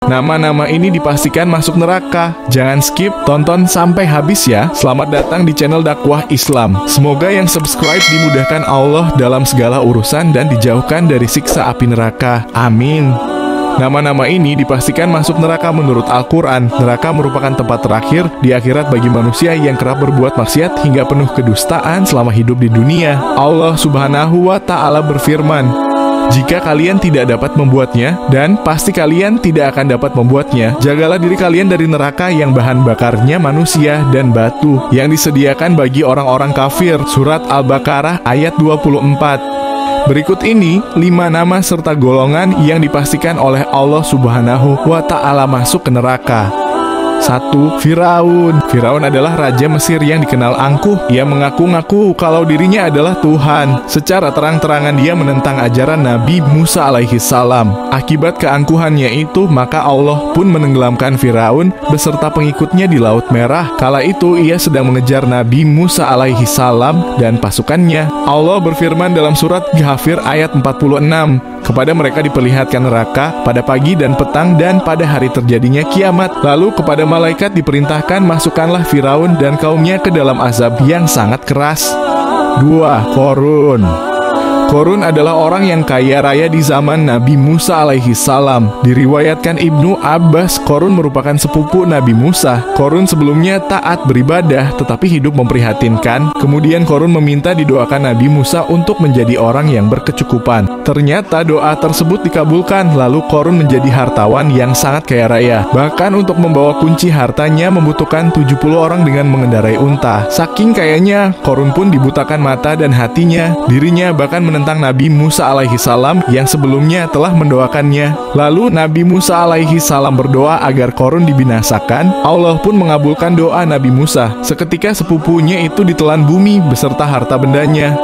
Nama-nama ini dipastikan masuk neraka. Jangan skip, tonton sampai habis ya. Selamat datang di channel dakwah Islam. Semoga yang subscribe dimudahkan Allah dalam segala urusan dan dijauhkan dari siksa api neraka. Amin. Nama-nama ini dipastikan masuk neraka menurut Al-Quran. Neraka merupakan tempat terakhir di akhirat bagi manusia yang kerap berbuat maksiat hingga penuh kedustaan selama hidup di dunia. Allah Subhanahu wa Ta'ala berfirman, "Jika kalian tidak dapat membuatnya, dan pasti kalian tidak akan dapat membuatnya, jagalah diri kalian dari neraka yang bahan bakarnya manusia dan batu, yang disediakan bagi orang-orang kafir." Surat Al-Baqarah ayat 24. Berikut ini 5 nama serta golongan yang dipastikan oleh Allah Subhanahu wa Ta'ala masuk ke neraka. 1. Firaun. Firaun adalah raja Mesir yang dikenal angkuh. Ia mengaku-ngaku kalau dirinya adalah Tuhan. Secara terang-terangan dia menentang ajaran Nabi Musa alaihi salam. Akibat keangkuhannya itu, maka Allah pun menenggelamkan Firaun beserta pengikutnya di Laut Merah. Kala itu ia sedang mengejar Nabi Musa alaihi salam dan pasukannya. Allah berfirman dalam surat Ghafir ayat 46, "Kepada mereka diperlihatkan neraka pada pagi dan petang dan pada hari terjadinya kiamat. Lalu kepada malaikat diperintahkan, masukkanlah Firaun dan kaumnya ke dalam azab yang sangat keras." 2. Qorun. Qorun adalah orang yang kaya raya di zaman Nabi Musa alaihi salam. Diriwayatkan Ibnu Abbas, Qorun merupakan sepupu Nabi Musa. Qorun sebelumnya taat beribadah tetapi hidup memprihatinkan. Kemudian Qorun meminta didoakan Nabi Musa untuk menjadi orang yang berkecukupan. Ternyata doa tersebut dikabulkan. Lalu Qorun menjadi hartawan yang sangat kaya raya. Bahkan untuk membawa kunci hartanya membutuhkan 70 orang dengan mengendarai unta. Saking kayanya, Qorun pun dibutakan mata dan hatinya. Dirinya bahkan menentang Nabi Musa alaihi salam yang sebelumnya telah mendoakannya. Lalu Nabi Musa alaihi salam berdoa agar Qorun dibinasakan. Allah pun mengabulkan doa Nabi Musa. Seketika sepupunya itu ditelan bumi beserta harta bendanya.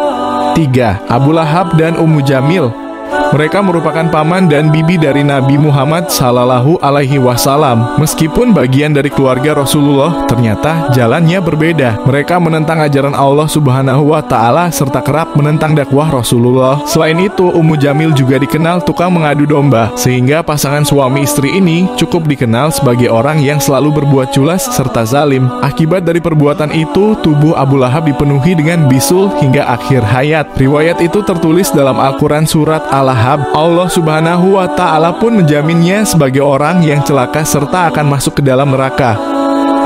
3. Abu Lahab dan Ummu Jamil. Mereka merupakan paman dan bibi dari Nabi Muhammad Sallallahu Alaihi Wasallam. Meskipun bagian dari keluarga Rasulullah, ternyata jalannya berbeda. Mereka menentang ajaran Allah Subhanahu wa Ta'ala serta kerap menentang dakwah Rasulullah. Selain itu, Ummu Jamil juga dikenal tukang mengadu domba, sehingga pasangan suami istri ini cukup dikenal sebagai orang yang selalu berbuat culas serta zalim. Akibat dari perbuatan itu, tubuh Abu Lahab dipenuhi dengan bisul hingga akhir hayat. Riwayat itu tertulis dalam Al-Quran surat Al-Lahab. Allah Subhanahu wa Ta'ala pun menjaminnya sebagai orang yang celaka serta akan masuk ke dalam neraka.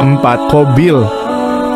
4. Qabil.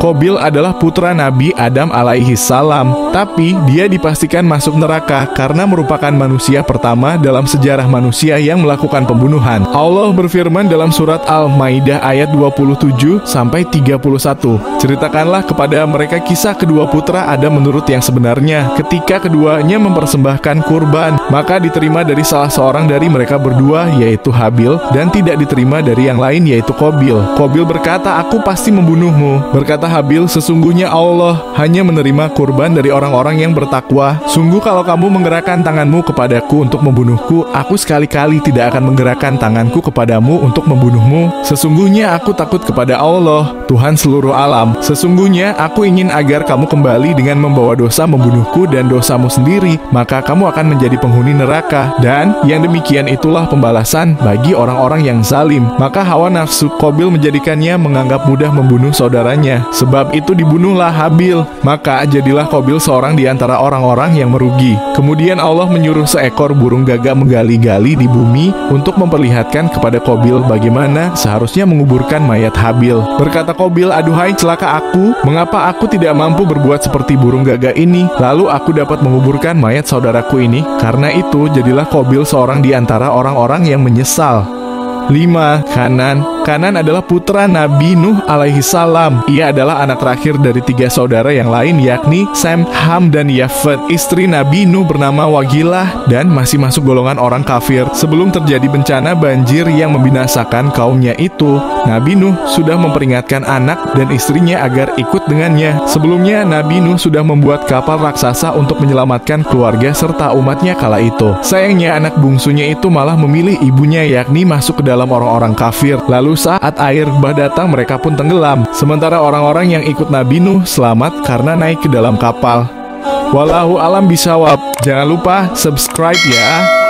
Qabil adalah putra Nabi Adam alaihi salam, tapi dia dipastikan masuk neraka karena merupakan manusia pertama dalam sejarah manusia yang melakukan pembunuhan. Allah berfirman dalam surat Al-Maidah ayat 27-31, "Ceritakanlah kepada mereka kisah kedua putra Adam menurut yang sebenarnya. Ketika keduanya mempersembahkan kurban, maka diterima dari salah seorang dari mereka berdua, yaitu Habil, dan tidak diterima dari yang lain, yaitu Qabil. Qabil berkata, 'Aku pasti membunuhmu.' Berkata Habil, 'Sesungguhnya Allah hanya menerima kurban dari orang-orang yang bertakwa. Sungguh kalau kamu menggerakkan tanganmu kepadaku untuk membunuhku, aku sekali-kali tidak akan menggerakkan tanganku kepadamu untuk membunuhmu. Sesungguhnya aku takut kepada Allah, Tuhan seluruh alam. Sesungguhnya aku ingin agar kamu kembali dengan membawa dosa membunuhku dan dosamu sendiri, maka kamu akan menjadi penghuni neraka. Dan yang demikian itulah pembalasan bagi orang-orang yang zalim.' Maka hawa nafsu Qabil menjadikannya menganggap mudah membunuh saudaranya. Sebab itu dibunuhlah Habil. Maka jadilah Qabil seorang di antara orang-orang yang merugi. Kemudian Allah menyuruh seekor burung gagak menggali-gali di bumi untuk memperlihatkan kepada Qabil bagaimana seharusnya menguburkan mayat Habil. Berkata Qabil, 'Aduhai celaka aku, mengapa aku tidak mampu berbuat seperti burung gagak ini? Lalu aku dapat menguburkan mayat saudaraku ini.' Karena itu jadilah Qabil seorang di antara orang-orang yang menyesal. 5. Kanan. Kanan adalah putra Nabi Nuh alaihi salam. Ia adalah anak terakhir dari 3 saudara yang lain, yakni Sem, Ham, dan Yafet. Istri Nabi Nuh bernama Wagilah dan masih masuk golongan orang kafir. Sebelum terjadi bencana banjir yang membinasakan kaumnya itu, Nabi Nuh sudah memperingatkan anak dan istrinya agar ikut dengannya. Sebelumnya Nabi Nuh sudah membuat kapal raksasa untuk menyelamatkan keluarga serta umatnya kala itu. Sayangnya anak bungsunya itu malah memilih ibunya, yakni masuk ke dalam orang-orang kafir. Lalu saat air bah datang, mereka pun tenggelam. Sementara orang-orang yang ikut Nabi Nuh selamat karena naik ke dalam kapal. Wallahu alam bisawab. Jangan lupa subscribe ya.